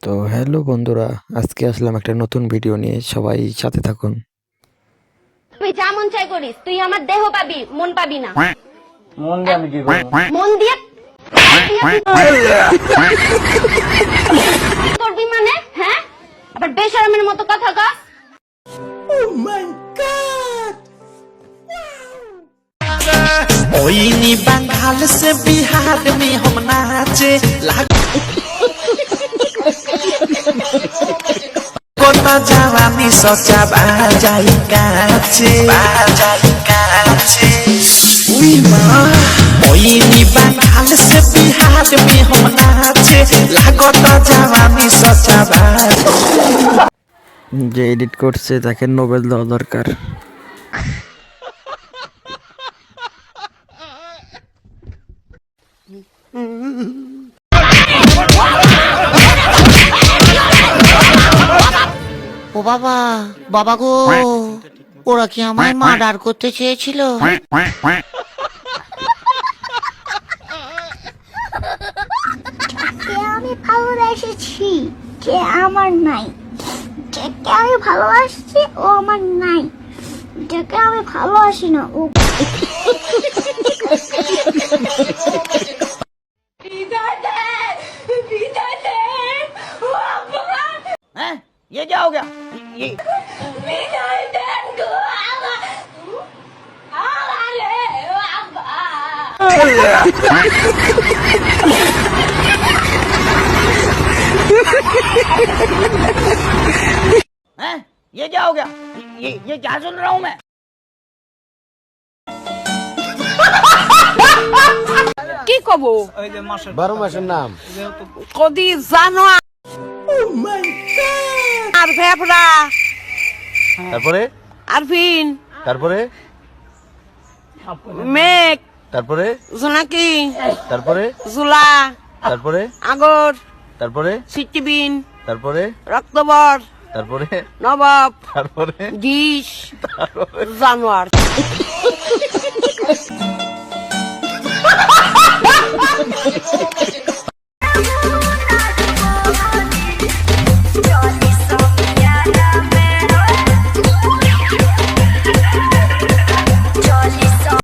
তো হ্যালো বন্ধুরা, আজকে আসলাম একটা নতুন ভিডিও নিয়ে, সবাই সাথে থাকুন। তুই যা মন চাই করিস, তুই আমার দেহ পাবি, মন পাবি না। মন দিয়ে আমি কি করব? মন দিয়ে করবি মানে? হ্যাঁ, আবার বেশরমের মতো কথা কস। ओइनी बंगाल से बिहार में हम नाचे कोता जवानी सोचा बाजाई काचे उई माँ ओइनी बंगाल से बिहार में हम नाचे लागोता जवानी सोचा যে এডিট করছে তাকে নোবেল দেওয়া দরকার। ও বাবা, বাবা গো, ওরা কি আমায় মার্ডার করতে চেয়েছিল? আমি ভালোবেসেছি, যে আমার নাই, যাকে আমি ভালোবাসছি ও আমার নাই, যাকে আমি ভালোবাসি না ও। हैं? ये क्या हो गया? ये हैं? ये क्या हो गया? ये क्या सुन रहा हूँ मैं? কি কব? ওই যে মাসের 12 মাসের নাম কদি জানো আর ফেফড়া তারপরে আরফিন তারপরে মেঘ তারপরে জোনাকি তারপরে জুলা তারপরে আগর তারপরে সিটিবিন তারপরে রক্তবর তারপরে নবাব তারপরে ডিশ জানোয়ার।